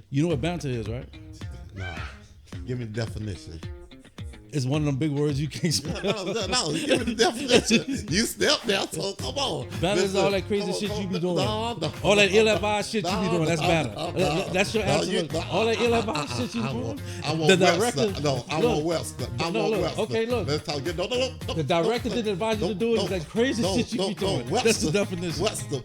You know what banter is, right? Nah. Give me the definition. It's one of them big words you can't spell. No. Give me the definition. You stepped there, so come on. Banter is all that crazy shit you be doing. All that ill-advised shit you be doing. That's banter. That's your answer. All that ill-advised shit you doing. I want The Webster. director. No, I want Webster. I want Webster. Okay, look. Let's talk. No. The director didn't advise you to do it. It's that crazy shit you be doing. That's the definition. Webster.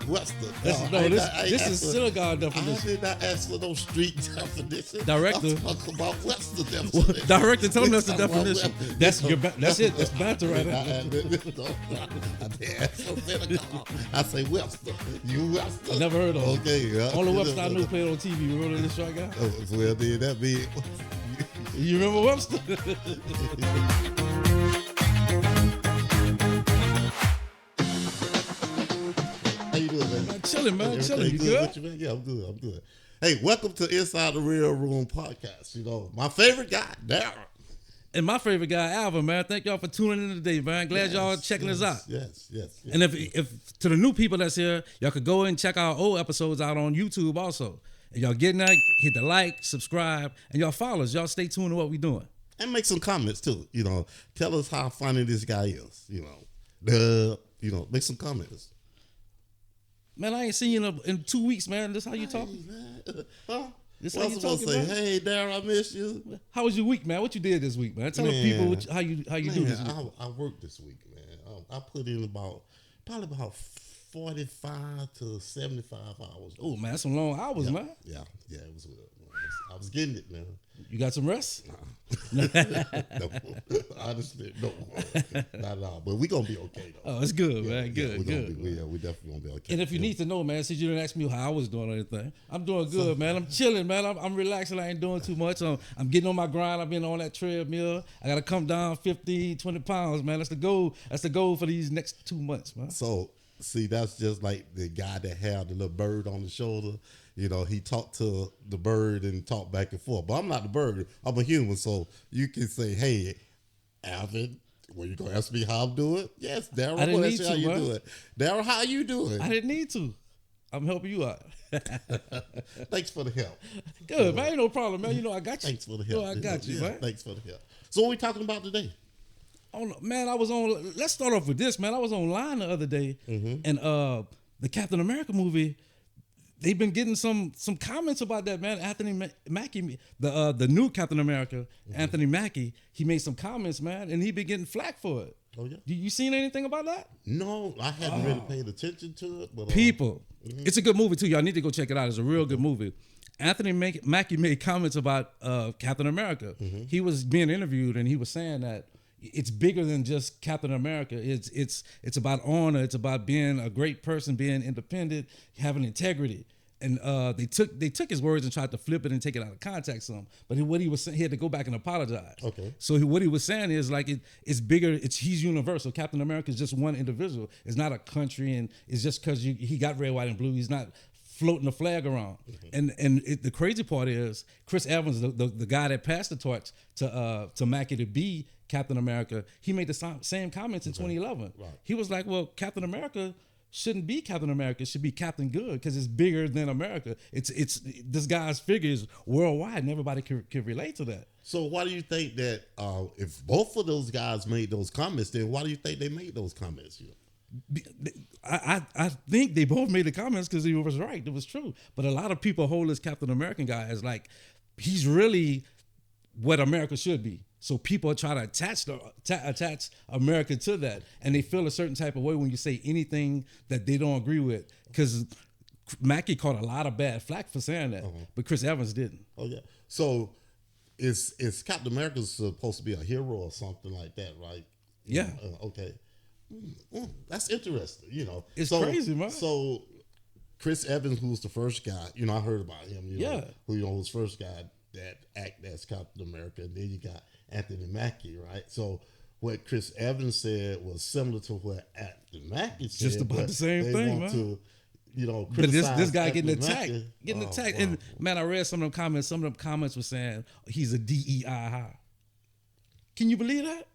This is synagogue I definition. did not ask for no street definition. Director. I'm talking about Webster definition. Director, tell him that's the definition. That's it. That's banter right there. I didn't ask for synagogue. I say Webster. You Webster. I never heard of him. Okay, yeah. Only Webster I knew played on TV. You remember this short guy? Well, then that be. You remember Webster? How you doing, man? I'm chilling, man. Everything Chilling. You good? with you, man? Yeah, I'm good. Hey, welcome to Inside the Real Room podcast. You know, my favorite guy, Darryl. And my favorite guy, Alvin, man. Thank y'all for tuning in today, man. Glad y'all checking us out. Yes. And if to the new people that's here, y'all could go and check our old episodes out on YouTube also. And y'all getting that, hit the like, subscribe, and y'all follow us. Y'all stay tuned to what we doing. And make some comments too. You know, tell us how funny this guy is. Make some comments. Man, I ain't seen you in 2 weeks, man. This how you talking? Huh? This Well, how I you was supposed talking, to say, man? hey, Darryl, I miss you. How was your week, man? What you did this week, man? Tell the people how you do this week. I worked this week, man. I put in probably about 45 to 75 hours. Oh, man, that's some long hours, man. Yeah, it was good. I was getting it, man. You got some rest? No, honestly, no, not at all. But we gonna be okay though. Oh, it's good, man. Good. We definitely gonna be okay. And if you need to know, man, since you didn't ask me how I was doing or anything, I'm doing good, man. I'm chilling, man. I'm relaxing. I ain't doing too much. I'm getting on my grind. I've been on that treadmill. I got to come down 15, 20 pounds, man. That's the goal. That's the goal for these next 2 months, man. So, see, that's just like the guy that had the little bird on the shoulder. You know, he talked to the bird and talked back and forth. But I'm not the bird. I'm a human. So you can say, hey, Alvin, well, you going to ask me how I'm doing? Yes, Darryl. I didn't need how to, you bro. doing? Darryl, how you doing? I didn't need to. I'm helping you out. Thanks for the help. Good, man. Ain't no problem, man. You know I got you. Thanks for the help. I got you, man. Thanks for the help. So what we talking about today? Oh, man, let's start off with this, man. I was online the other day, and the Captain America movie, they've been getting some comments about that, man. Anthony Mackie, the new Captain America, Anthony Mackie, he made some comments, man, and he been getting flack for it. Oh, yeah? You seen anything about that? No, I hadn't really paid attention to it. But People, it's a good movie, too. Y'all need to go check it out. It's a real good movie. Anthony Mackie made comments about Captain America. He was being interviewed, and he was saying that it's bigger than just Captain America. It's about honor. It's about being a great person, being independent, having integrity. And they took his words and tried to flip it and take it out of context some. But what he was saying, he had to go back and apologize. Okay. So what he was saying is like it's bigger. He's universal. Captain America is just one individual. It's not a country, and it's just because he got red, white, and blue. He's not floating the flag around. The crazy part is Chris Evans, the guy that passed the torch to Mackie to be Captain America, he made the same comments in 2011. Right. He was like, well, Captain America shouldn't be Captain America. It should be Captain Good because it's bigger than America. It's this guy's figure is worldwide and everybody can relate to that. So why do you think that if both of those guys made those comments, then why do you think they made those comments? I think they both made the comments because he was right. It was true. But a lot of people hold this Captain American guy as like he's really what America should be. So people try to attach America to that, and they feel a certain type of way when you say anything that they don't agree with. Because Mackie caught a lot of bad flack for saying that, but Chris Evans didn't. Oh yeah. So is Captain America supposed to be a hero or something like that, right? Yeah. Okay. That's interesting. You know, it's crazy, man. So Chris Evans, who was the first guy, you know, I heard about him. You know, who was the first guy that act as Captain America, and then you got Anthony Mackie, right? So what Chris Evans said was similar to what Anthony Mackie said. Just about the same thing, man. To, you know, but this guy Anthony getting attacked, and man, I read some of them comments. Some of them comments were saying he's a DEI high. Can you believe that?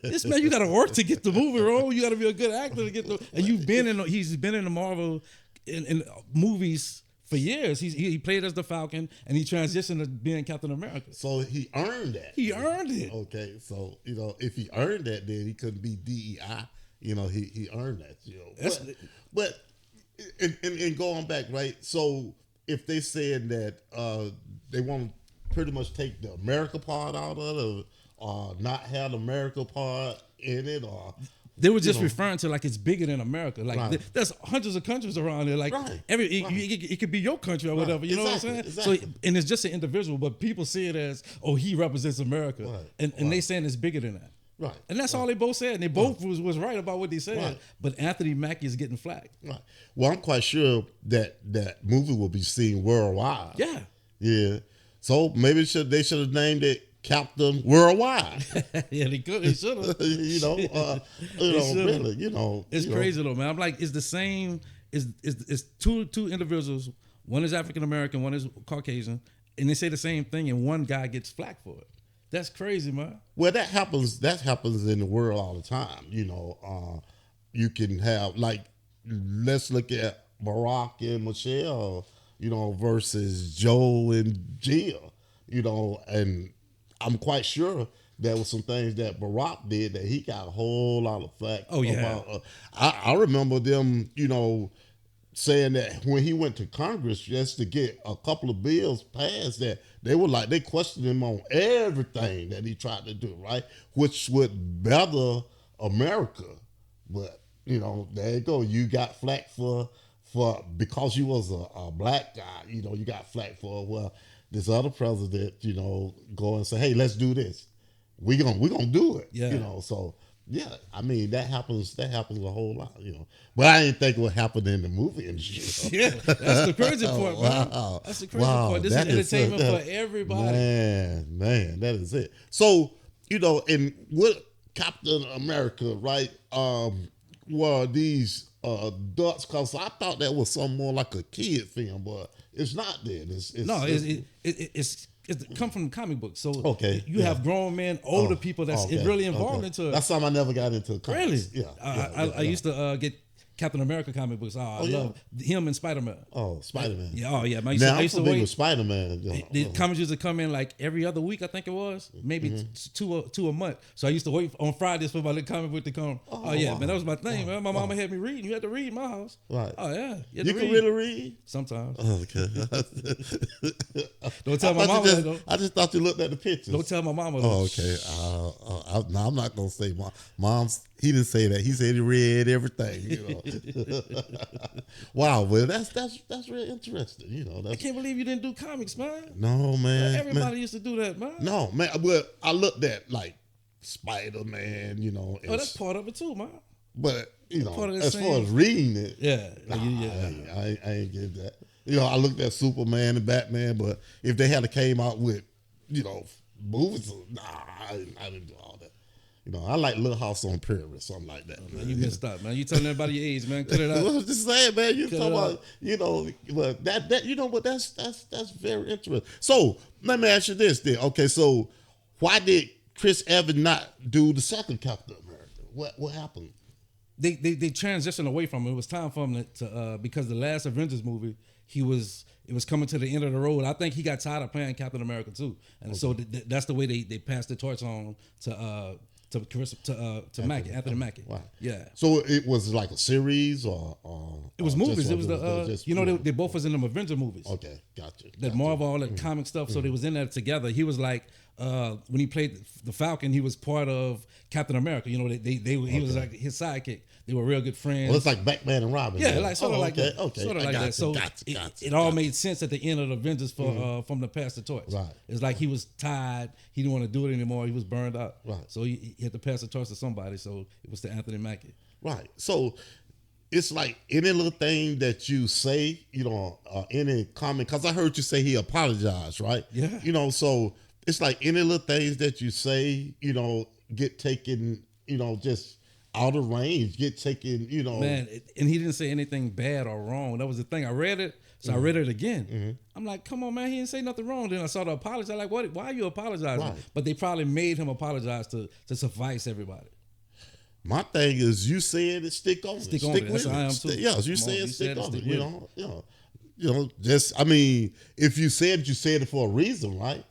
This man, you got to work to get the movie role. You got to be a good actor to get the. And he's been in the Marvel in movies For years, he played as the Falcon, and he transitioned to being Captain America. So he earned that. He earned it. Okay, so if he earned that, then he couldn't be DEI. He earned that. But and going back, right? So if they said that they want to pretty much take the America part out of it, or not have the America part in it, or they were just referring to like it's bigger than America. Like right. There's hundreds of countries around there. Like right. It could be your country or whatever. You know what I'm saying? Exactly. So and it's just an individual, but people see it as he represents America, right. and they saying it's bigger than that. Right. And that's all they both said. And they both was right about what they said. Right. But Anthony Mackie is getting flack. Right. Well, I'm quite sure that movie will be seen worldwide. Yeah. Yeah. So maybe they should have named it Captain Worldwide. Yeah, they could. They should have. Really. It's crazy though, man. I'm like, it's the same. It's two individuals. One is African American. One is Caucasian, and they say the same thing, and one guy gets flack for it. That's crazy, man. Well, that happens in the world all the time. You can have, like, let's look at Barack and Michelle, versus Joe and Jill, and I'm quite sure there was some things that Barack did that he got a whole lot of flack. Oh, yeah. About. I remember them, saying that when he went to Congress just to get a couple of bills passed, that they questioned him on everything that he tried to do, right? Which would better America. But, there you go. You got flack for because you was a black guy, you got flack for, this other president, go and say, hey, let's do this. We're gonna do it. Yeah. So yeah, I mean that happens a whole lot, But I didn't think it would happen in the movie industry. Yeah, that's the crazy part, man. Wow. That's the crazy part. This is entertainment for everybody. Man, that is it. So, and what Captain America, right? Were these ducks? Because I thought that was something more like a kid film, but it's not. Then it's come from the comic book. So you yeah. have grown men, older people that's really involved into it. That's something I never got into. Comics. Really? Yeah. I used to get Captain America comic books. I love him and Spider-Man. Oh, Spider-Man. Yeah. Oh, yeah. Man, I'm familiar with Spider-Man. The comics used to come in like every other week, I think it was. Maybe two a month. So I used to wait on Fridays for my little comic book to come. Oh yeah, man. That was my thing, man. My mama had me reading. You had to read in my house. Right. Oh, yeah. You can really read? Sometimes. Oh, okay. Don't tell my mama that, though. I just thought you looked at the pictures. Don't tell my mama, though. Oh, okay. No, I'm not going to say mom's. He didn't say that. He said he read everything. Wow, well, that's really interesting. I can't believe you didn't do comics, man. No, man. Everybody used to do that, man. No, man. Well, I looked at like Spider-Man, that's part of it too, man. But as far as reading it, I ain't get that. I looked at Superman and Batman, but if they had came out with, movies, I didn't do all that. I like Little House on Prairie or something like that. Man, you messed up, man. You telling everybody your age, man. Cut it out. I was just saying, man. You talking about, but but that's very interesting. So let me ask you this, then. Okay, so why did Chris Evans not do the second Captain America? What happened? They transitioned away from it. It was time for him to because the last Avengers movie, it was coming to the end of the road. I think he got tired of playing Captain America too, and so that's the way they passed the torch on to Anthony Mackie. Wow. Yeah. So it was like a series or it was movies. It was they both was in them Avenger movies. Okay, gotcha. That Marvel, all that comic stuff. So they was in that together. He was like when he played the Falcon, he was part of Captain America. He was like his sidekick. They were real good friends. Well, it's like Batman and Robin. Yeah, like sort of like that. Okay. Sort of like that. So it all made sense at the end of the Avengers from the past the torch. Right. It's like he was tired. He didn't want to do it anymore. He was burned out. Right. So he had to pass the torch to somebody. So it was to Anthony Mackie. Right. So it's like any little thing that you say, any comment, because I heard you say he apologized, right? Yeah. So it's like any little things that you say, get taken, just out of range, get taken, Man, and he didn't say anything bad or wrong. That was the thing. I read it, so I read it again. I'm like, come on, man, he didn't say nothing wrong. Then I saw the apology. I'm like, what? Why are you apologizing? Right. But they probably made him apologize to suffice everybody. My thing is, you said it, stick on it. Stick on it. That's with how I am it. too. Yeah, you said it, stick on it. Just I mean, if you said it for a reason, right?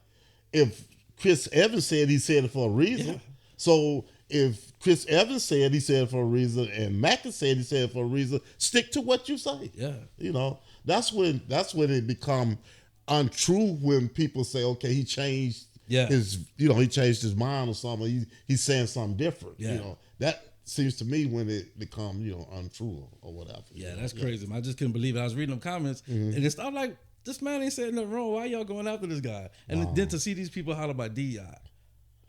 If Chris Evans said he said it for a reason, so if Chris Evans said he said it for a reason, and Mackin said he said it for a reason, stick to what you say. Yeah, that's when it become untrue when people say, okay, he changed he changed his mind or something. He's saying something different. That seems to me when it become untrue or whatever. Yeah, that's crazy, man. I just couldn't believe it. I was reading them comments and it's I'm like, this man ain't saying nothing wrong. Why y'all going after this guy? And then to see these people holler about DI,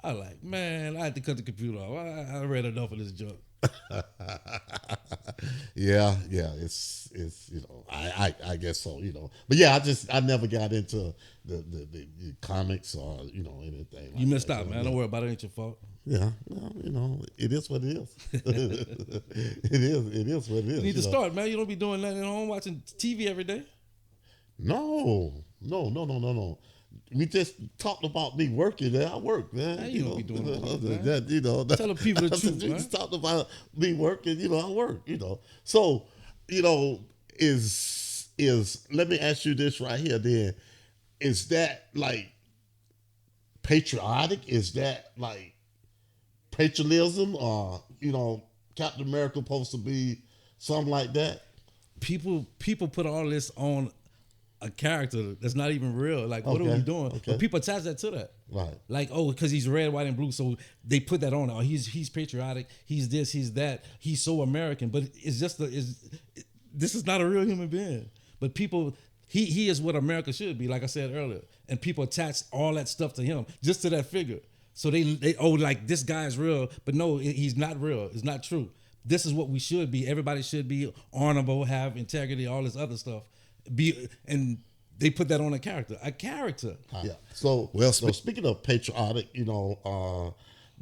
I like, man, I had to cut the computer off. I read enough of this junk. yeah, it's I guess so, But yeah, I never got into the comics or anything. Like you missed that, out, man. Don't worry about it. It ain't your fault. Yeah, well, it is what it is. It is what it is. You need to start, man. You don't be doing nothing at home watching TV every day. No. We just talked about me working there. I work, man. Man, you don't be doing that. Tell the people the truth, we man. just talked about me working. I work. So is let me ask you this right here. Then is that like patriotic? Is that like patriotism, or Captain America supposed to be something like that? People put all this on a character that's not even real. Like, what are we doing? Okay. But people attach that to that. Right. Like, because he's red, white, and blue, so they put that on. Oh, he's patriotic. He's this. He's that. He's so American. But it's just this is not a real human being. But people, he is what America should be. Like I said earlier, and people attach all that stuff to him, just to that figure. So they like this guy is real, but no, he's not real. It's not true. This is what we should be. Everybody should be honorable, have integrity, all this other stuff. And they put that on a character. Yeah. So speaking of patriotic,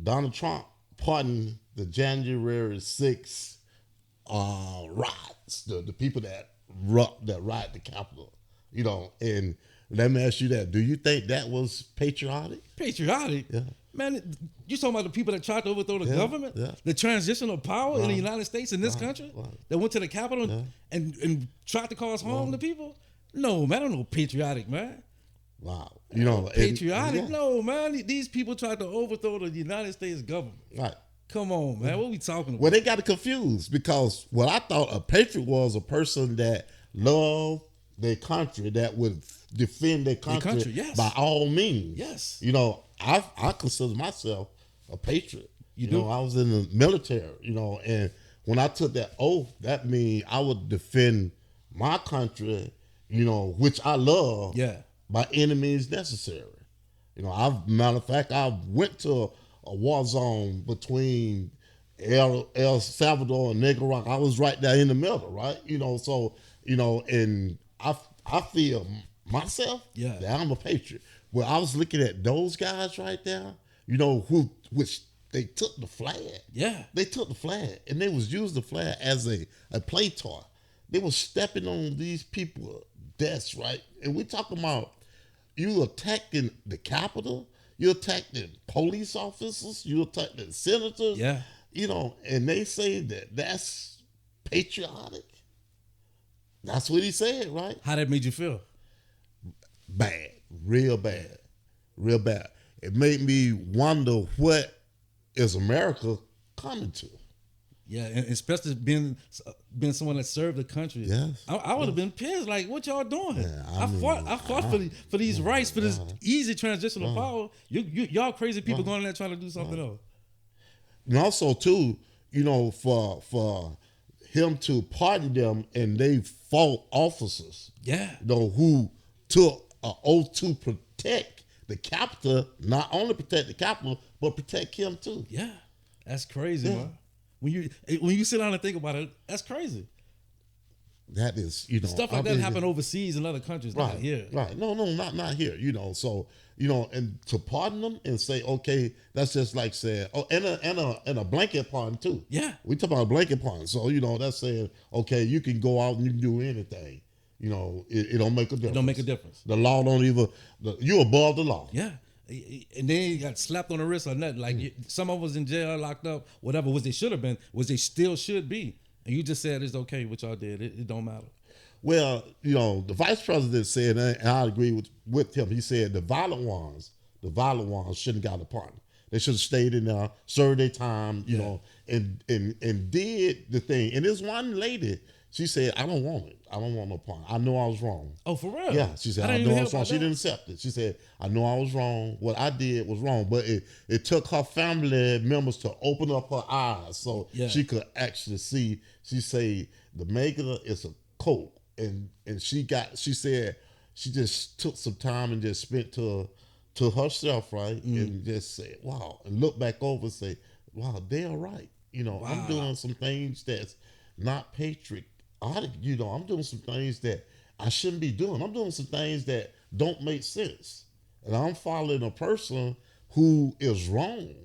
Donald Trump pardoned the January 6th riots, the people that riot the Capitol. And let me ask you that: do you think that was patriotic? Patriotic? Yeah. Man, you talking about the people that tried to overthrow the government? Yeah. The transitional power in the United States, in this country, that went to the Capitol and tried to cause harm to people? No, man, I don't know patriotic, man. Wow. Patriotic? No, man. These people tried to overthrow the United States government. Right. Come on, man. What are we talking about? Well, they got it confused because what I thought a patriot was a person that loved their country, that would defend their country, yes. by all means. Yes. I consider myself a patriot. You do? I was in the military, and when I took that oath, that means I would defend my country, which I love, by any means necessary. Matter of fact, I went to a war zone between El Salvador and Nicaragua. I was right there in the middle, right? And I feel myself that I'm a patriot. Well, I was looking at those guys right there, which they took the flag. Yeah. They took the flag, and they was using the flag as a play toy. They was stepping on these people's desks, right? And we talking about you attacking the Capitol, you attacking police officers, you attacking senators. Yeah. And they say that's patriotic. That's what he said, right? How that made you feel? Bad. Real bad. It made me wonder what is America coming to. Yeah, and especially being someone that served the country. Yes. I would have been pissed. Like, what y'all doing? Yeah, I fought for these rights, for this easy transitional power. Y'all crazy people going in there trying to do something else. And also too, for him to pardon them, and they fought officers. Yeah. Who took an oath to protect the Capitol, not only protect the Capitol, but protect him too. Yeah. That's crazy, man. When you sit down and think about it, that's crazy. That is, stuff like that happen overseas in other countries, right, not here. Right. No, not here. So and to pardon them and say, okay, that's just like saying, and a blanket pardon too. Yeah. We talk about a blanket pardon. So that's saying, okay, you can go out and you can do anything. It don't make a difference. It don't make a difference. The law don't even. You above the law. Yeah. And then he got slapped on the wrist or nothing. Like some of us in jail, locked up, whatever was they should have been, was they still should be. And you just said it's okay what y'all did. It don't matter. Well, the vice president said, and I agree with him. He said the violent ones shouldn't have got a pardon. They should have stayed in there, served their time, and did the thing. And this one lady, she said, I don't want it. I don't want no pardon. I know I was wrong. Oh, for real? Yeah, she said, I know I was wrong. She didn't accept it. She said, I know I was wrong. What I did was wrong. But it took her family members to open up her eyes so she could actually see. She said, the maker is a coat. And she said she just took some time and just spent to herself, right? And just said, wow, and look back over and say, wow, they're right. Wow. I'm doing some things that's not patriotic. I'm doing some things that I shouldn't be doing. I'm doing some things that don't make sense. And I'm following a person who is wrong.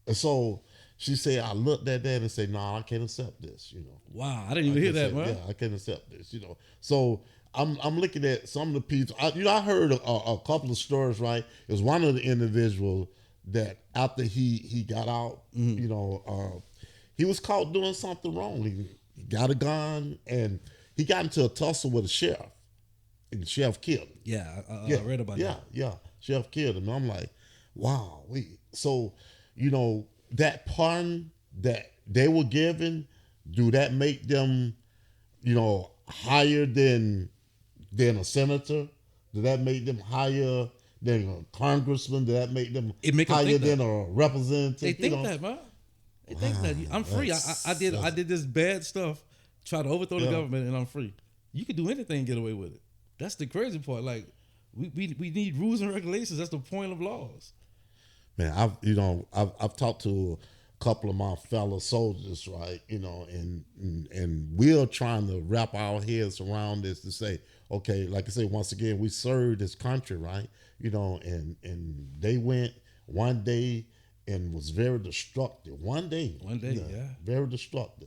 And so she said, I looked at that and said, nah, I can't accept this, Wow, I didn't even hear that, man. Yeah, I can't accept this, So I'm looking at some of the people. I heard a couple of stories, right? It was one of the individuals that after he got out, he was caught doing something wrong. He got a gun and he got into a tussle with a sheriff. And the sheriff killed him. Yeah, I read about that. Yeah, sheriff killed him. And I'm like, wow. So, that pardon that they were given, do that make them, higher than a senator? Did that make them higher than a congressman? Did that make them higher than a representative? They think that, man. They think that. I'm free. I did this bad stuff, try to overthrow the government, and I'm free. You can do anything and get away with it. That's the crazy part. Like, we need rules and regulations. That's the point of laws. Man, I've talked to a couple of my fellow soldiers, right? And we're trying to wrap our heads around this to say, okay, like I say, once again, we served this country, right? And they went one day and was very destructive. One day, very destructive.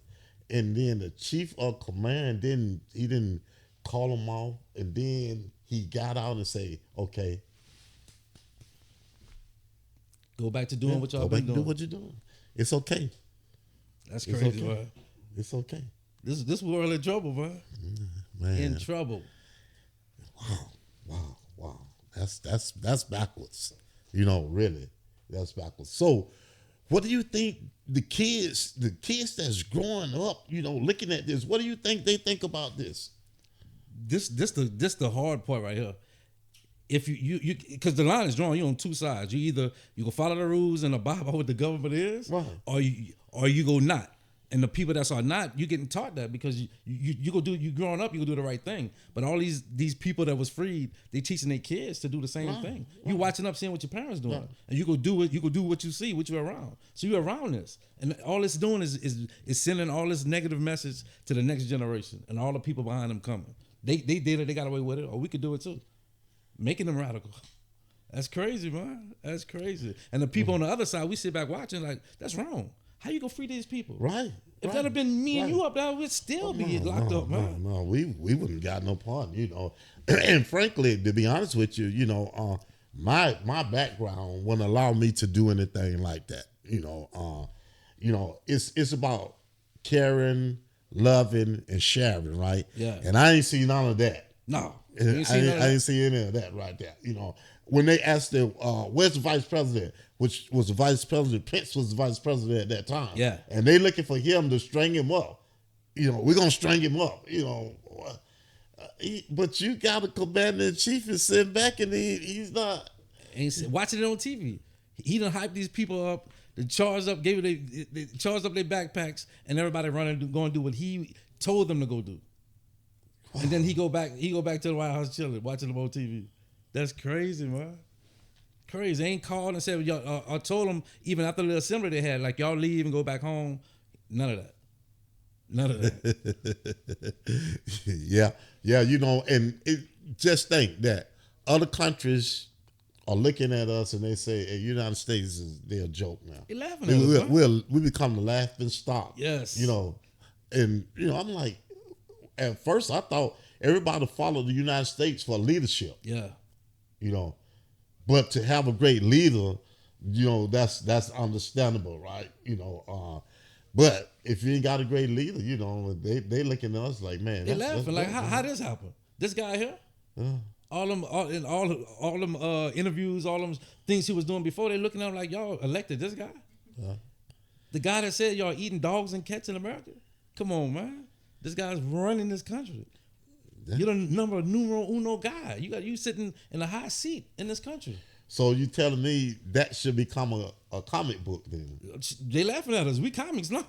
And then the chief of command didn't call him off, and then he got out and say, okay, go back to doing what y'all been doing. Do what you're doing. It's okay. That's crazy, okay. Man. It's okay. This world in trouble, man. Man. In trouble. Wow. That's backwards. Really. That's backwards. So what do you think the kids that's growing up, looking at this, what do you think they think about this? This the hard part right here. If you because the line is drawn, you're on two sides. You go follow the rules and abide by what the government is, right, or you go not. And the people that are not, you're getting taught that because you growing up, you go do the right thing. But all these people that was freed, they teaching their kids to do the same thing. Right. You watching up, seeing what your parents doing, and you go do it. You go do what you see, what you're around. So you're around this, and all it's doing is sending all this negative message to the next generation and all the people behind them coming. They did it, they got away with it, or we could do it too. Making them radical. That's crazy, man. That's crazy. And the people on the other side, we sit back watching like, that's wrong. How you gonna free these people? Right. If that had been me and you up there, we'd still be locked up, man. No, we wouldn't got no pardon, And frankly, to be honest with you, my background wouldn't allow me to do anything like that. It's about caring, loving, and sharing, right? Yeah. And I ain't see none of that. No. I didn't see any of that right there. When they asked them, where's the vice president, which was the vice president, Pence was the vice president at that time. Yeah. And they looking for him to string him up. We're going to string him up, but you got a commander in chief and sitting back and he's not. And he's watching it on TV. He done hyped these people up. They charged up, they charged up their backpacks, and everybody running, going to do what he told them to go do. And then he go back to the White House chilling, watching them on TV. That's crazy, man. Crazy. They ain't called and said, y'all, I told them, even after the assembly they had, like, y'all leave and go back home. None of that. Yeah, and just think that other countries are looking at us and they say, hey, United States they're a joke now. They're laughing at us, we become the laughing stock. Yes. And I'm like, at first I thought everybody followed the United States for leadership. Yeah. But to have a great leader, that's understandable, right? But if you ain't got a great leader, they looking at us like, man, They laughing like, how this happen? This guy here, all them interviews, all them things he was doing before, they looking at him like, y'all elected this guy, the guy that said y'all eating dogs and cats in America. Come on, man, this guy's running this country. You're the numero uno guy. You sitting in a high seat in this country. So you telling me that should become a comic book then? They laughing at us. We comics now.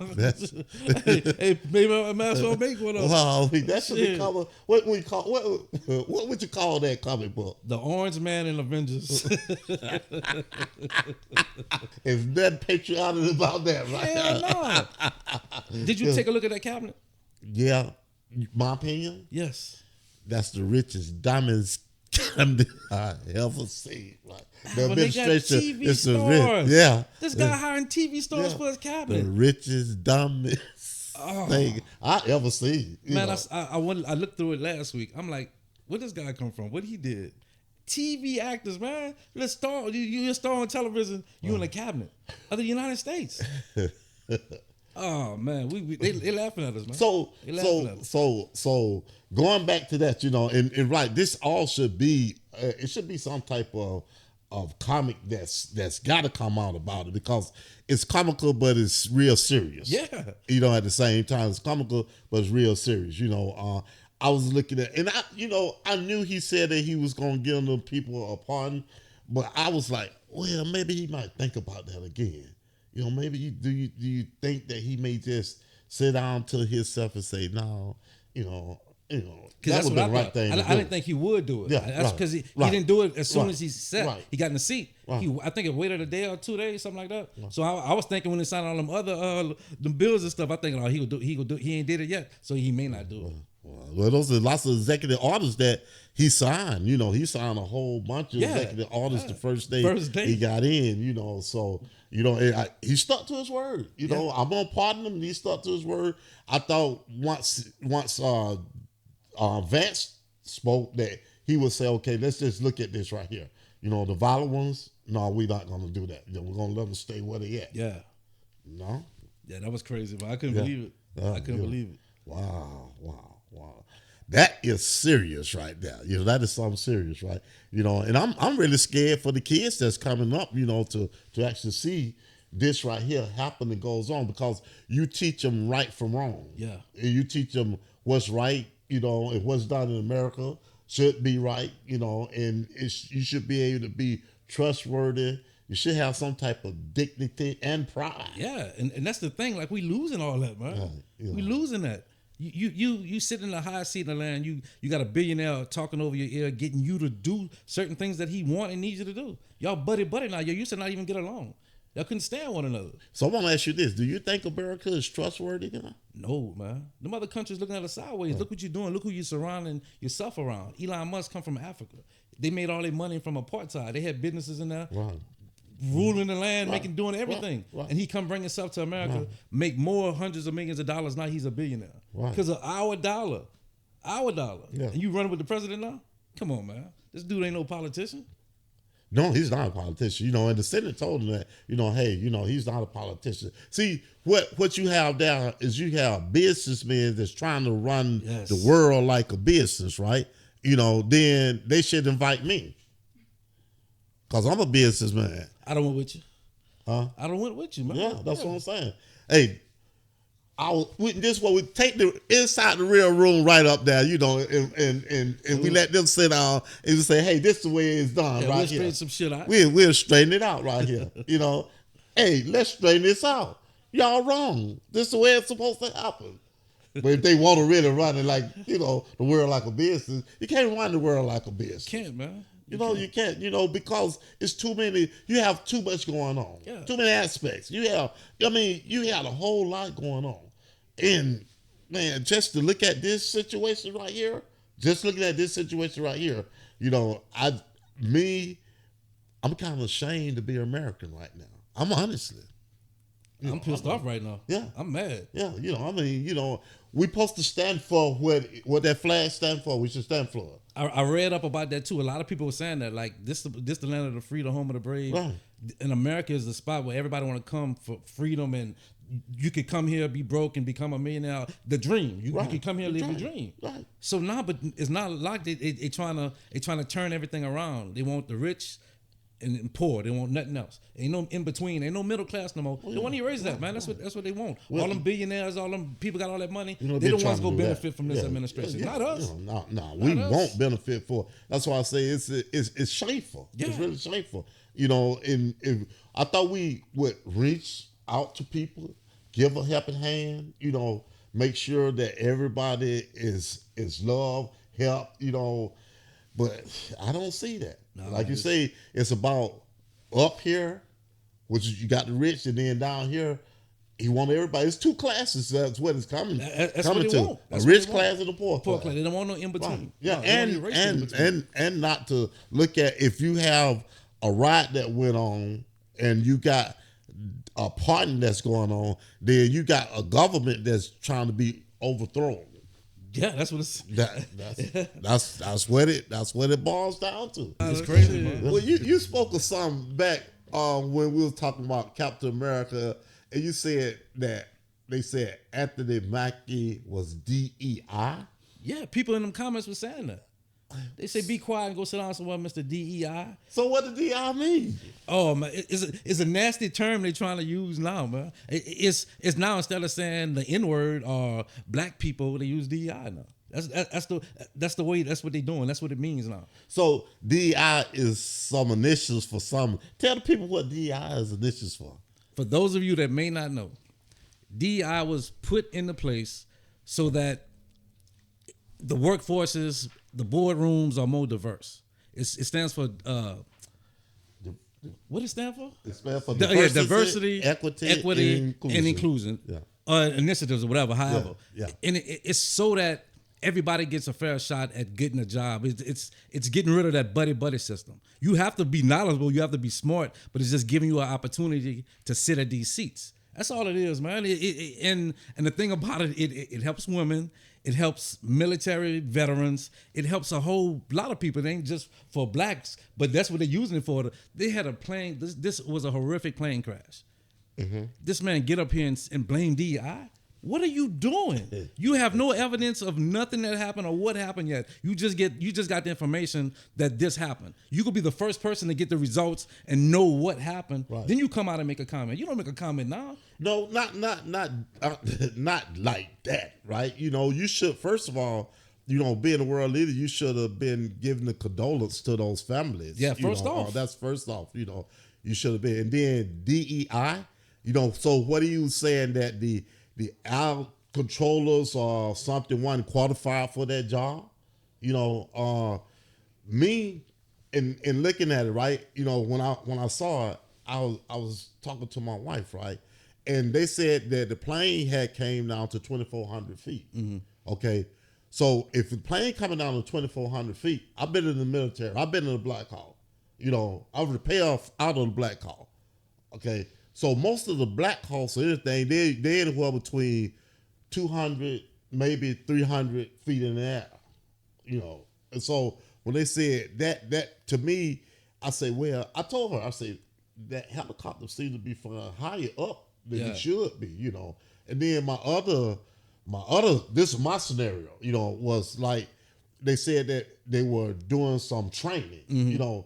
hey, maybe I might as well make one of them. Wow, that should become what would you call that comic book? The Orange Man and Avengers. There's nothing patriotic about that, right? Hell no. Did you take a look at that cabinet? Yeah, my opinion. Yes. That's the richest diamonds I ever seen. Right? The administration is stars. Yeah. This guy hiring TV stars for his cabinet. The richest diamonds thing I ever seen. Man, I looked through it last week. I'm like, where this guy come from? What he did? TV actors, man. You're a star on television. You in a cabinet of the United States. Oh man, they laughing at us, man. So going back to that, and right, this all should be it should be some type of comic that's got to come out about it, because it's comical but it's real serious. Yeah. At the same time, it's comical but it's real serious. I was looking at, and I knew he said that he was gonna give them people a pardon, but I was like, well, maybe he might think about that again. Maybe do you think that he may just sit down to himself and say, no, that would be the right thing. I didn't think he would do it. Yeah, that's because he didn't do it as soon as he sat. He got in the seat. I think it waited a day or 2 days, something like that. So I was thinking when he signed all them other them bills and stuff, I thinking, he will do. He ain't did it yet, so he may not do it. Well, those are lots of executive orders that he signed. He signed a whole bunch of executive orders the first day he got in. So. He stuck to his word. I'm gonna pardon him, and he stuck to his word. I thought once Vance spoke that he would say, okay, let's just look at this right here. The violent ones, no, we're not gonna do that. We're gonna let them stay where they at. Yeah. No. Yeah, that was crazy, but I couldn't believe it. I couldn't believe it. Wow. That is serious right there. That is something serious, right? And I'm really scared for the kids that's coming up, to actually see this right here happen and goes on, because you teach them right from wrong. Yeah. And you teach them what's right, and what's done in America should be right, and you should be able to be trustworthy. You should have some type of dignity and pride. Yeah, and that's the thing. Like, we losing all that, man. We losing that. You sit in a high seat in the land. You got a billionaire talking over your ear, getting you to do certain things that he want and needs you to do. Y'all buddy now. You used to not even get along. Y'all couldn't stand one another. So I want to ask you this: do you think America is trustworthy now? No, man. Them other countries looking at us sideways. Look what you're doing. Look who you're surrounding yourself around. Elon Musk come from Africa. They made all their money from apartheid. They had businesses in there. Right. Ruling the land, doing everything. Right. And he come bring himself to America, make more hundreds of millions of dollars. Now he's a billionaire. Because of our dollar. Yeah. And you running with the president now? Come on, man. This dude ain't no politician. No, he's not a politician. And the Senate told him that, hey, he's not a politician. See, what you have down is you have businessmen that's trying to run the world like a business, right? Then they should invite me. Because I'm a businessman. I don't went with you. Huh? I don't went with you, man. Yeah, that's what I'm saying. Hey, this what we take the inside the real room right up there, and we let them sit down and we say, hey, this is the way it's done right we'll here. Straighten some shit out. We'll straighten it out right here. Hey, let's straighten this out. Y'all wrong. This is the way it's supposed to happen. But if they want to really run it like, the world like a business, you can't run the world like a business. Can't, man. You can't, because it's too many, you have too much going on. Yeah. Too many aspects. You had a whole lot going on. And man, just to look at this situation right here, I'm kind of ashamed to be American right now. I'm honestly. I'm pissed off right now. Yeah. I'm mad. Yeah, I mean, we supposed to stand for what that flag stand for. We should stand for it. I read up about that too. A lot of people were saying that like this the land of the free, the home of the brave. Right. And America is the spot where everybody want to come for freedom, and you could come here, be broke, and become a millionaire. The dream. You can come here, live the dream. Right. So now, but it's not like they trying to turn everything around. They want the rich and poor. They want nothing else. Ain't no in between. Ain't no middle class no more. They want to erase that, man. That's what they want. All them billionaires, all them people got all that money. They the ones gonna benefit from this administration, not us. No, we won't benefit for. That's why I say it's shameful. Yeah. It's really shameful. And I thought we would reach out to people, give a helping hand. Make sure that everybody is loved, helped. But I don't see that. No, like you say, it's about up here, which is you got the rich, and then down here, he want everybody. It's two classes. That's what it's coming to. A rich class and a poor class. They don't want no in between. Right. Yeah, and not to look at if you have a riot that went on and you got a pardon that's going on, then you got a government that's trying to be overthrown. Yeah, that's what it's. That's what it boils down to. It's crazy, man. Well, you spoke of something back when we were talking about Captain America, and you said that they said Anthony Mackie was DEI. Yeah, people in them comments were saying that. They say be quiet and go sit down somewhere, Mr. DEI. So what does DEI mean? Oh man, it's a nasty term they're trying to use now, man. It's now instead of saying the N-word or black people, they use DEI now. That's the way. That's what they're doing. That's what it means now. So DEI is some initials for some. Tell the people what DEI is initials for. For those of you that may not know, DEI was put into place so that the workforces, the boardrooms are more diverse. It stands for what does it stand for? It stands for diversity, equity, and inclusion. Yeah. Initiatives or whatever. However, and it's so that everybody gets a fair shot at getting a job. It's getting rid of that buddy system. You have to be knowledgeable. You have to be smart, but it's just giving you an opportunity to sit at these seats. That's all it is, man. And the thing about it helps women. It helps military veterans. It helps a whole lot of people. It ain't just for blacks, but that's what they're using it for. They had a plane. This was a horrific plane crash. Mm-hmm. This man get up here and blame DEI. What are you doing? You have no evidence of nothing that happened or what happened yet. You just got the information that this happened. You could be the first person to get the results and know what happened. Right. Then you come out and make a comment. You don't make a comment now. No, not like that, right? You should first of all, being a world leader, you should have been giving the condolence to those families. Yeah, first off. That's first off. You should have been, and then DEI. So what are you saying that the out controllers or something weren't qualified for that job? Me in looking at it, right? When I saw it, I was talking to my wife, right? And they said that the plane had came down to 2,400 feet. Mm-hmm. Okay. So if the plane coming down to 2,400 feet, I've been in the military. I've been in the Black Hawk. I was repaired out of the Black Hawk. Okay. So most of the Black Hawks or anything, they're anywhere between 200, maybe 300 feet in the air. And so when they said that to me, I say, well, I told her, I said, that helicopter seems to be flying higher up than it should be, And then my other, this is my scenario, was like, they said that they were doing some training, mm-hmm.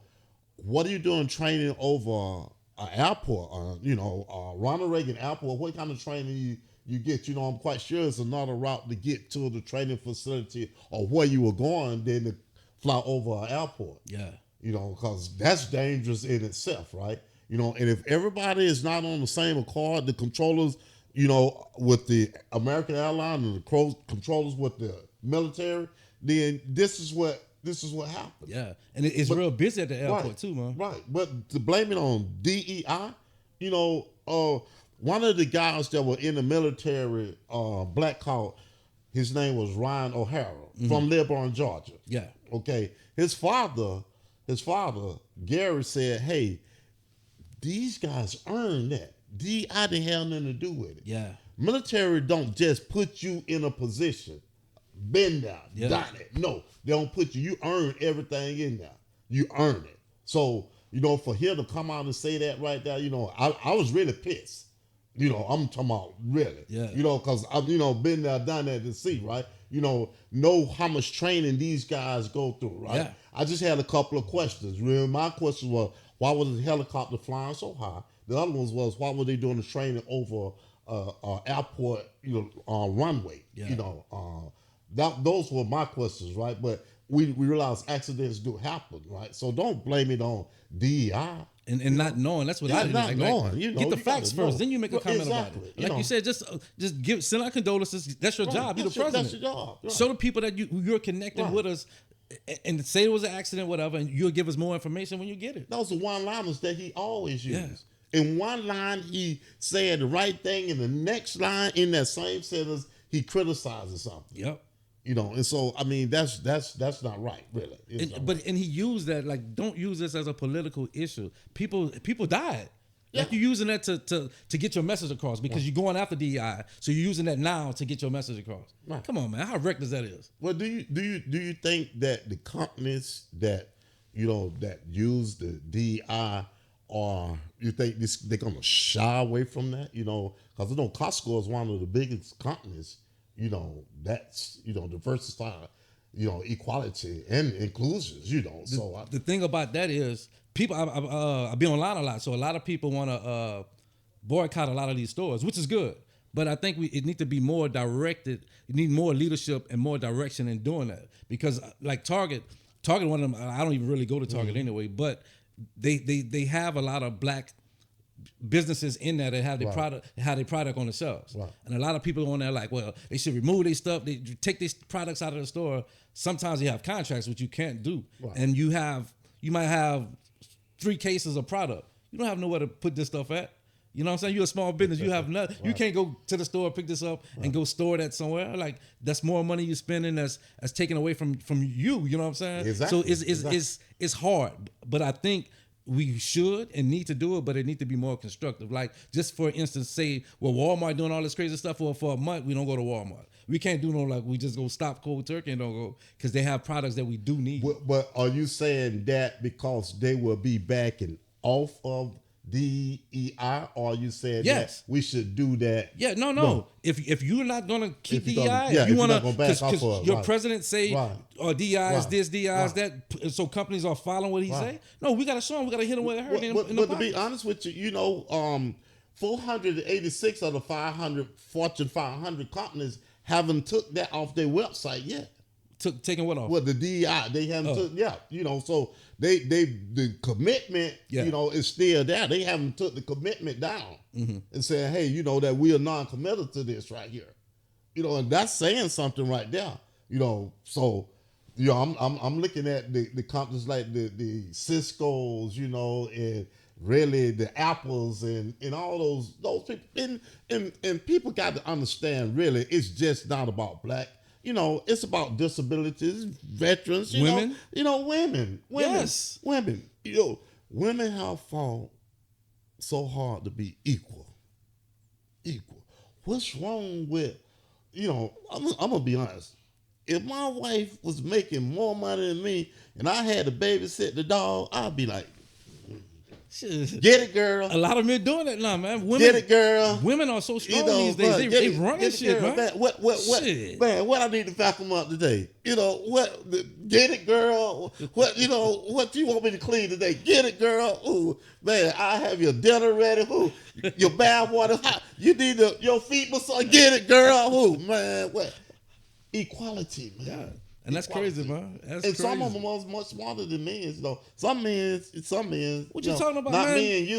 What are you doing training over an airport, Ronald Reagan Airport? What kind of training you get? I'm quite sure it's another route to get to the training facility or where you were going than to fly over an airport. Yeah. Because that's dangerous in itself, right? And if everybody is not on the same accord, the controllers, with the American airline and the controllers with the military, then this is what happened. Yeah, and it's real busy at the airport too, man. Right, but to blame it on DEI, one of the guys that were in the military, Black Hawk, his name was Ryan O'Hara, mm-hmm. from Lebanon, Georgia. Yeah. Okay. His father, Gary, said, hey, these guys earned that. DEI didn't have nothing to do with it. Yeah. Military don't just put you in a position, been there, done it. No, they don't put you. You earn everything in there. You earn it. So, for him to come out and say that right there, I was really pissed. I'm talking about really. Yeah. Because I've, been there, done that to see, right? Know how much training these guys go through, right? Yeah. I just had a couple of questions. Really, my question was, why was the helicopter flying so high? The other ones was, why were they doing the training over airport, runway? Yeah. Those were my questions, right? But we realize accidents do happen, right? So don't blame it on DEI. And not knowing. That's what I did. Not knowing. Get the facts first, then you make a comment about it. Like you said, just send out condolences. That's your job. You're the president. That's your job. Right. Show the people that you're connected with us, and say it was an accident, whatever, and you'll give us more information when you get it. Those are one-liners that he always used. Yeah. In one line, he said the right thing. In the next line, in that same sentence, he criticizes something. Yep. And so I mean that's not right, really. And he used that, like, don't use this as a political issue. People died. Yeah. Like, you're using that to get your message across because you're going after DEI, so you're using that now to get your message across. Right. Come on, man, how reckless that is. Well, do you think that the companies that that use the DEI, or you think they're gonna shy away from that? Because Costco is one of the biggest companies. That's diversify, equality and inclusions. So the thing about that is people. I be online a lot, so a lot of people want to boycott a lot of these stores, which is good. But I think it need to be more directed. You need more leadership and more direction in doing that, because like Target, one of them. I don't even really go to Target anyway, but they have a lot of black businesses in there that have their product on the shelves. Right. And a lot of people on there like, well, they should remove their stuff. They take these products out of the store. Sometimes you have contracts, which you can't do. Right. And you might have 3 cases of product. You don't have nowhere to put this stuff at. You know what I'm saying? You're a small business. You have nothing. Right. You can't go to the store, pick this up, and go store that somewhere. Like, that's more money you're spending that's taken away from you. You know what I'm saying? Exactly. So it's hard. But I think we should and need to do it, but it need to be more constructive. Like, just for instance, say, well, Walmart doing all this crazy stuff for a month, we don't go to Walmart. We can't do we just go stop cold turkey and don't go, because they have products that we do need. But are you saying that because they will be backing off of DEI, or are you saying that we should do that? Yeah, no. If you're not gonna keep DEI, if you want to, because your president say, or DEI is this, DEI is that, so companies are following what he say. No, we gotta show them. We gotta hit them where it hurt. But to be honest with you, 486 of the 500 Fortune 500 companies haven't took that off their website yet. Taking what off? Well, the DEI, they haven't took, so the commitment, is still there. They haven't took the commitment down and said, hey, that we are non-committal to this right here. And that's saying something right there. So, I'm looking at the companies like the Cisco's, and really the Apples and all those people. And people got to understand, really, it's just not about black. It's about disabilities, veterans, women. Women. Yes. Women. Women have fought so hard to be equal. What's wrong with, I'm going to be honest. If my wife was making more money than me and I had to babysit the dog, I'd be like, get it, girl. A lot of men doing that now, man. Get it, girl. Women are so strong these days. They running shit, man. What I need to back them up today? Get it, girl. What you want me to clean today? Get it, girl. Ooh, man, I have your dinner ready. Ooh, your bath water hot. You need your feet massaged. Get it, girl. Ooh, man, what? Equality, man. Yeah. And that's crazy, man. That's crazy. Some of them are much smarter than men, though. Some men. What you talking about, not man? me and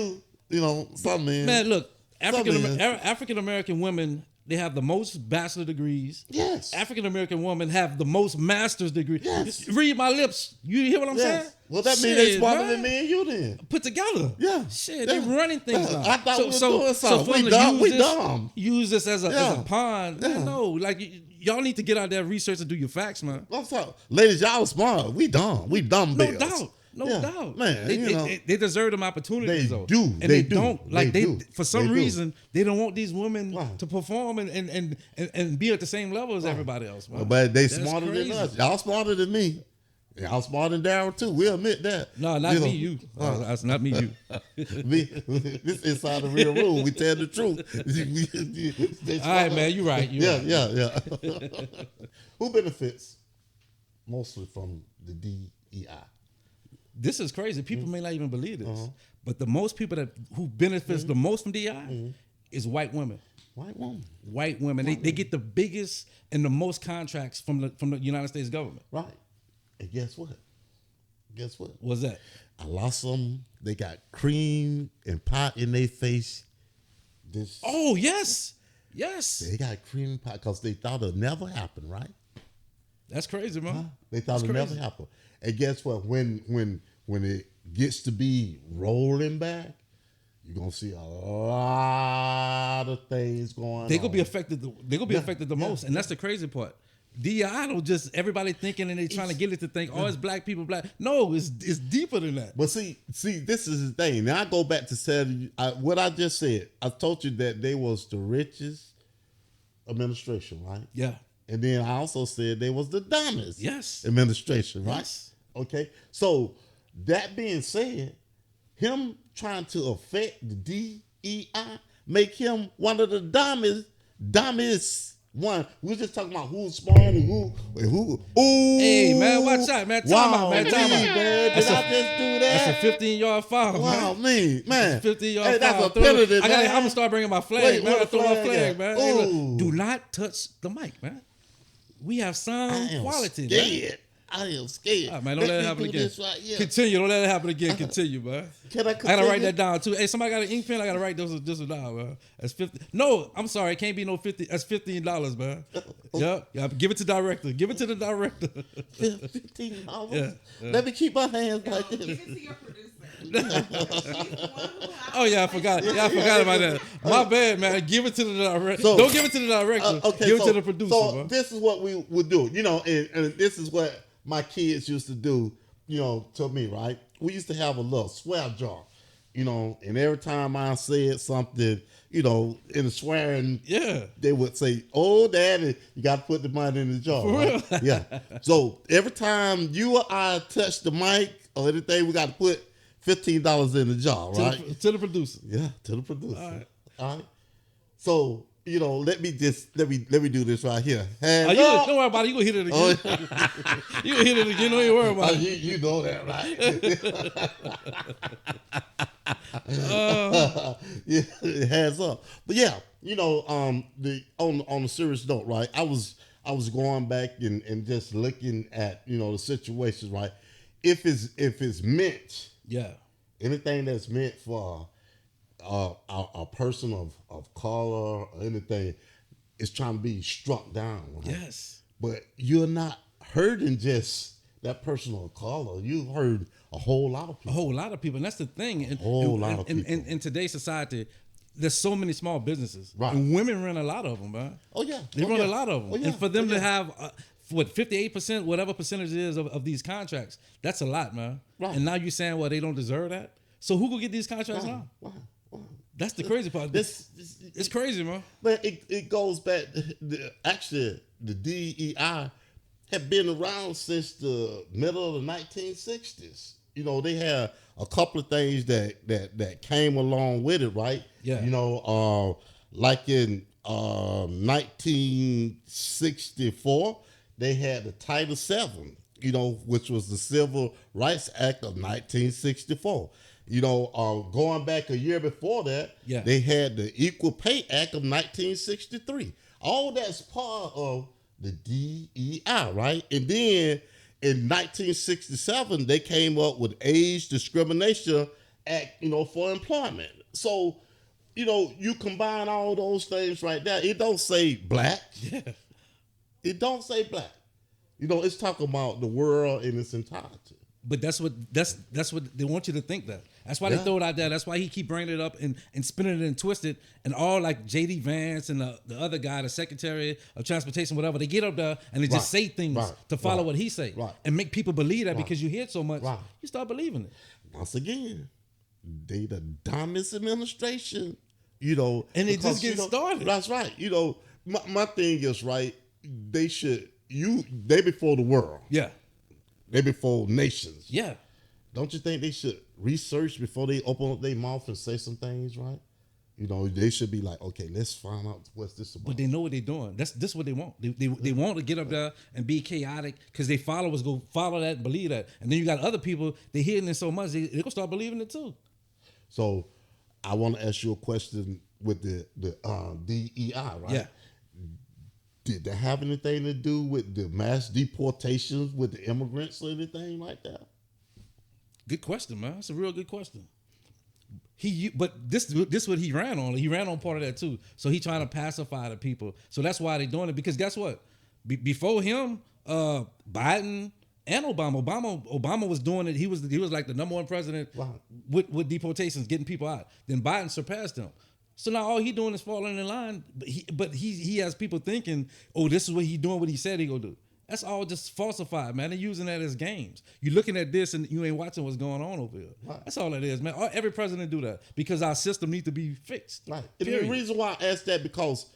you. Some men. Man, look, African American women, they have the most bachelor degrees. Yes. African American women have the most master's degree. Yes. Read my lips. You hear what I'm saying? Well, that means they smarter than me and you then. Put together. Yeah. Shit, they running things now. I thought we were doing something. We dumb. Use this as a pond. Yeah. No, like, y'all need to get out there, research, and do your facts, man. Ladies, y'all smart. We dumb. We dumb No bills. doubt. No doubt, man. They deserve them opportunities, though. Do. And They don't do. like They do. for some They do. reason they don't want these women Right. to perform and be at the same level as everybody else, man. But they That's smarter crazy. than us. Y'all smarter than me. Y'all smarter than Darryl too. We'll admit that. No, not me. You. That's not me. You. This inside the real room. We tell the truth. All right, man. You right. Yeah. Who benefits mostly from the DEI? This is crazy. People may not even believe this, but the most people who benefits the most from DEI is white women. White women. They get the biggest and the most contracts from the United States government. Right. And guess what? What's that? I lost them. They got cream and pot in their face. Oh, yes. They got cream and pot because they thought it'd never happen, right? That's crazy, man. They thought it'd never happen. And guess what? When it gets to be rolling back, you're gonna see a lot of things going on. They're gonna be affected the most. And that's the crazy part. DEI don't just everybody thinking and they trying to get it to think, oh, it's black people, black. No, it's deeper than that. But see, this is the thing. Now I go back to saying what I just said. I told you that they was the richest administration, right? Yeah. And then I also said they was the dumbest administration, right? Yes. Okay. So that being said, him trying to affect the DEI make him one of the dumbest one. We was just talking about who's smart and who. Ooh. Hey, man, watch out, man. Time out, man. Did I just do that? That's a 15-yard foul, wow, man. That's a 15-yard that's foul. a penalty, I'm man. gonna start bringing my flag, man. I throw my flag, man. Hey, look, do not touch the mic, man. We have sound quality, man. I am scared. All right, man, don't let it happen again. Right, yeah. Continue. Don't let it happen again. Continue, man. Can I continue? I gotta write that down too. Hey, somebody got an ink pen? I gotta write this down, man. That's 50. No, I'm sorry. It can't be no 50. That's $15, man. Yeah. Give it to director. Give it to the director. $15. Yeah. Let me keep my hands like this. Give it to your producer. Oh yeah, I forgot. Yeah, I forgot about that. My bad, man. Give it to the director. Don't give it to the director. Give it to the producer. So man. this is what we would do, and this is what my kids used to do, to me, right? We used to have a little swear jar, and every time I said something, in the swearing, they would say, "Oh, Daddy, you got to put the money in the jar." For right? real? Yeah. So every time you or I touch the mic or anything, we got to put $15 in the jar, right? To the producer. Yeah, to the producer. All right. So let me do this right here. Don't worry about it. You gonna hit it again. You gonna hit it again. Don't even worry about it. You know that, right? Hands up. But yeah, on the serious note, right? I was going back and just looking at the situations, right? If it's meant, anything that's meant for a person of color or anything is trying to be struck down. Right? Yes. But you're not hurting just that person of color. You hurt a whole lot of people. A whole lot of people. And that's the thing. Lot of people. In today's society, there's so many small businesses. Right. And women run a lot of them, man. Oh, yeah. They run a lot of them. Oh, yeah. And for them to have, 58%, whatever percentage it is of these contracts, that's a lot, man. Right. And now you're saying, well, they don't deserve that? So who will get these contracts now? Wow. That's the crazy part. It's crazy, man. But it goes back. Actually, the DEI had been around since the middle of the 1960s. They had a couple of things that came along with it, right? Yeah. Like in 1964, they had the Title VII, which was the Civil Rights Act of 1964. Going back a year before that, they had the Equal Pay Act of 1963. All that's part of the DEI, right? And then in 1967, they came up with Age Discrimination Act, for employment. So, you combine all those things right there. It don't say black. Yeah. It don't say black. It's talking about the world in its entirety. But that's what they want you to think that. That's why they throw it out there. That's why he keep bringing it up and spinning it and twist it. And all like J.D. Vance and the other guy, the Secretary of Transportation, whatever, they get up there and they just say things to follow what he say and make people believe that because you hear it so much, you start believing it. Once again, they the dumbest administration, you know. And it just gets started. That's right. You know, my thing is, right, they before the world. Yeah. They before nations. Yeah. Don't you think they should research before they open up their mouth and say some things, right? You know, they should be like, okay, let's find out what's this about. But they know what they're doing. This what they want. They want to get up there and be chaotic because their followers go follow that and believe that. And then you got other people, they hearing it so much, they going to start believing it too. So I want to ask you a question with the DEI, right? Yeah. Did that have anything to do with the mass deportations with the immigrants or anything like that? Good question, man. That's a real good question. But this what he ran on. He ran on part of that too. So he trying to pacify the people. So that's why they doing it. Because guess what? Before him, Biden and Obama was doing it. He was like the number one president with deportations, getting people out. Then Biden surpassed him. So now all he doing is falling in line. But he has people thinking, oh, this is what he doing. What he said he gonna do. That's all just falsified, man. They're using that as games. You're looking at this and you ain't watching what's going on over here. Right. That's all it is, man. Every president do that because our system needs to be fixed. Right. And the reason why I asked that because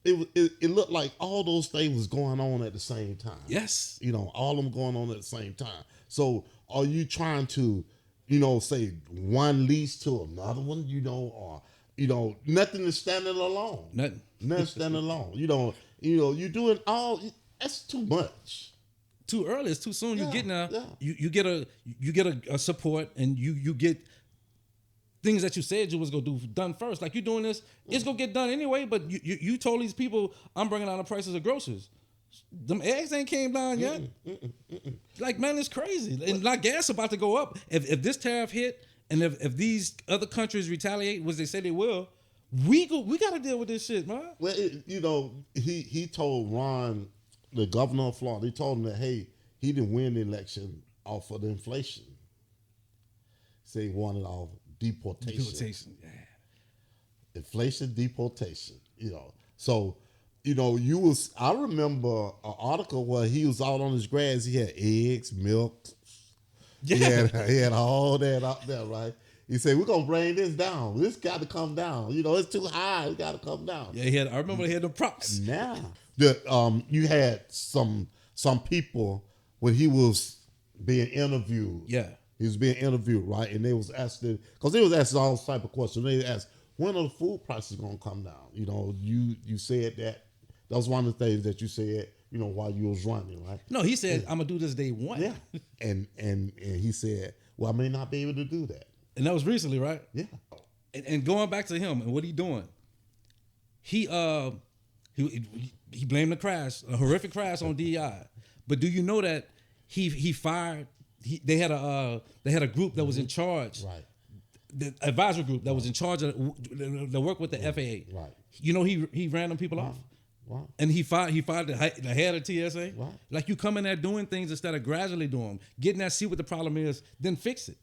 it looked like all those things was going on at the same time. Yes. You know, all of them going on at the same time. So are you trying to, you know, say one leads to another one, you know, or, you know, nothing is standing alone. Nothing standing alone. You know, you're doing all. That's too much. Too early. It's too soon. You get now. Yeah. You get a support and you get things that you said you was gonna do done first. Like you doing this, it's gonna get done anyway. But you told these people I'm bringing down the prices of groceries. Them eggs ain't came down yet. Like man, it's crazy. And like gas about to go up. If this tariff hit and if these other countries retaliate, which they say they will, we got to deal with this shit, man. Well, you know, he told Ron, the governor of Florida, he told him that, hey, he didn't win the election off of the inflation. Say he won it off deportation. Yeah. Inflation, deportation, you know. So, you know, I remember an article where he was out on his grass, he had eggs, milk. Yeah. He had all that out there, right? He said, we're going to bring this down. This got to come down. You know, it's too high. It got to come down. Yeah, I remember he had the props. Now, you had some people when he was being interviewed. Yeah. He was being interviewed, right? And they was asking, because they was asking all type of questions. They asked, when are the food prices going to come down? You know, you said that. That was one of the things that you said, you know, while you was running, right? No, he said, I'm going to do this day one. Yeah. And he said, well, I may not be able to do that. And that was recently, right? Yeah. And going back to him and what he doing, he blamed the crash, a horrific crash on DEI. But do you know that he fired? They had a group that was in charge, right? The advisory group that was in charge of the work with the FAA. Right. You know he ran them people off. Right. And he fired the head of TSA. Right. Like you come in there doing things instead of gradually doing them, getting that, see what the problem is, then fix it.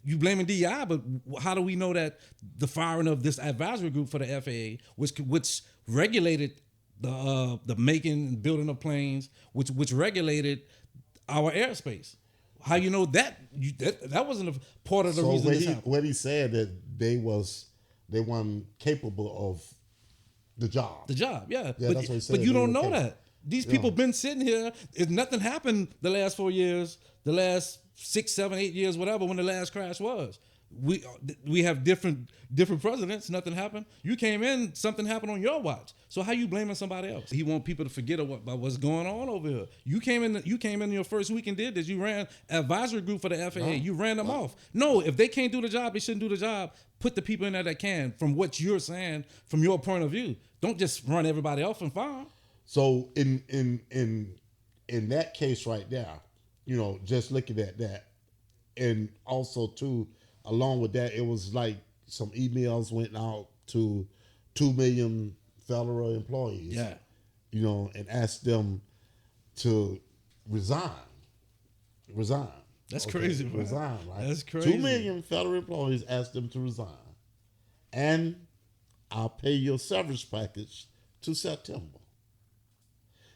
You blaming DEI, but how do we know that the firing of this advisory group for the FAA, which regulated the making and building of planes, which regulated our airspace? How you know that wasn't a part of the reason this happened? When he said that they weren't capable of the job. The job, yeah. That's what he said. But you don't know that. These people been sitting here. If nothing happened the last 4 years, the last 6, 7, 8 years, whatever, when the last crash was. We have different presidents. Nothing happened. You came in, something happened on your watch. So how you blaming somebody else? He want people to forget about what's going on over here. You came in your first week and did this. You ran advisory group for the FAA. Right. You ran them off. No, if they can't do the job, they shouldn't do the job. Put the people in there that can, from what you're saying, from your point of view. Don't just run everybody off and fire. So in that case right there, you know, just looking at that, and also too, along with that, it was like some emails went out to 2 million federal employees. Yeah. You know, and asked them to resign. That's crazy, bro. Resign, right? That's crazy. 2 million federal employees asked them to resign. And I'll pay your severance package to September.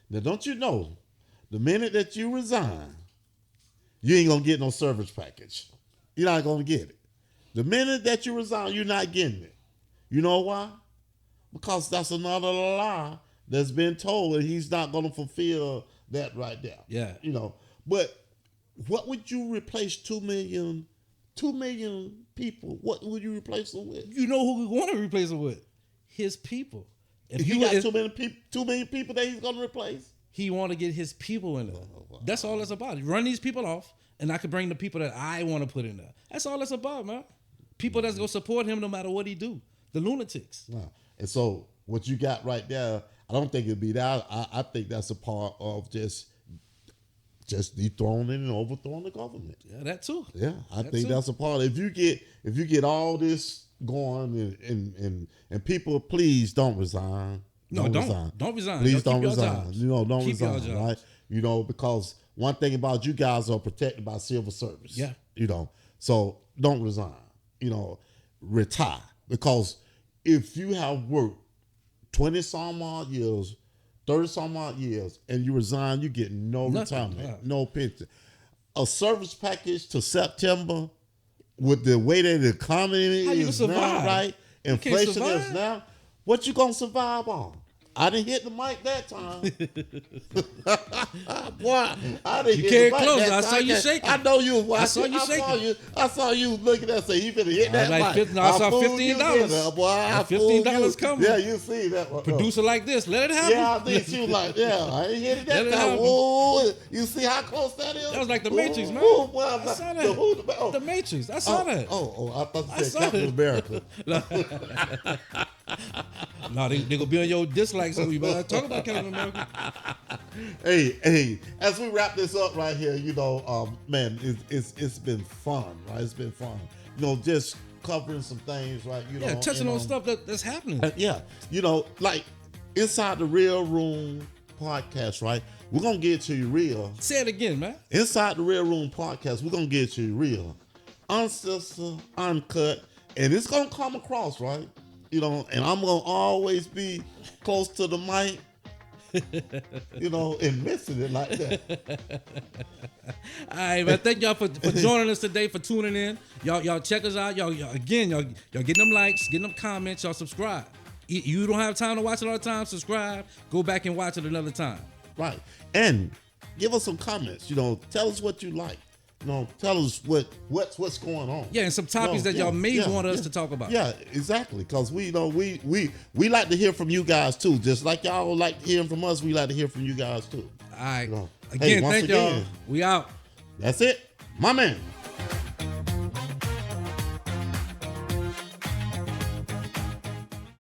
Now, don't you know, the minute that you resign, you ain't going to get no severance package. You're not going to get it. The minute that you resign, you're not getting it. You know why? Because that's another lie that's been told, and he's not going to fulfill that right there. Yeah. You know, but what would you replace 2 million people? What would you replace them with? You know who we want to replace him with? His people. If You got 2 million people that he's going to replace? he want to get his people in there. That's all it's about. Run these people off, and I can bring the people that I want to put in there. That's all it's about, man. People that's going to support him no matter what he do. The lunatics. Wow. And so what you got right there, I don't think it'd be that. I think that's a part of just dethroning and overthrowing the government. Yeah, that too. Yeah, I That think too. that's a part. If you get all this going and people, please don't resign. No, don't resign. Please Y'all don't keep your resign. jobs. You know, don't Keep your resign, jobs. right? You know, because one thing about you guys are protected by civil service. Yeah. You know, so don't resign. You know, retire. Because if you have worked 20 some odd years, 30 some odd years, and you resign, you get no Nothing. retirement, Yeah. no pension. A service package to September with the way that the economy How you is gonna now, survive? right? You can't Inflation is survive. now. What you gonna survive on? I didn't hit the mic that time. Boy, I didn't You hit came the mic closer. that I time. saw you shaking. I know you was watching. I saw you shaking. I saw you looking at say you finna hit that like mic. I saw fooled you $15. then, boy. I $15 fooled you. coming. Yeah, you see that one. Producer like this. Let it happen. Yeah, I think she was like, yeah, I ain't hit it Let that it time. happen. Whoa, you see how close that is? That was like the Matrix, man. Whoa, boy, I saw that. oh. The Matrix. I saw that. I thought I you said saw Captain it. America. No, they gonna be on your dislikes, so you better talk about Captain America. Hey, as we wrap this up right here, you know, man, it's been fun, right? It's been fun. You know, just covering some things, right? You know, Yeah, touching and, on stuff that's happening. yeah, you know, like Inside the Real Room podcast, right? We're gonna get to you real. Say it again, man. Inside the Real Room podcast, we're gonna get you real, uncensored, uncut, and it's gonna come across, right? You know, and I'm gonna always be close to the mic, you know, and missing it like that. All right, man. Thank y'all for joining us today, for tuning in. Y'all check us out. Y'all getting them likes, getting them comments. Y'all subscribe. You don't have time to watch it all the time. Subscribe. Go back and watch it another time. Right. And give us some comments. You know, tell us what you like. You know, tell us what's going on. Yeah, and some topics that y'all may want us to talk about. Yeah, exactly. Because we like to hear from you guys too. Just like y'all like hearing from us, we like to hear from you guys too. All right. You know, Again, once thank y'all. again, We out. That's it. My man.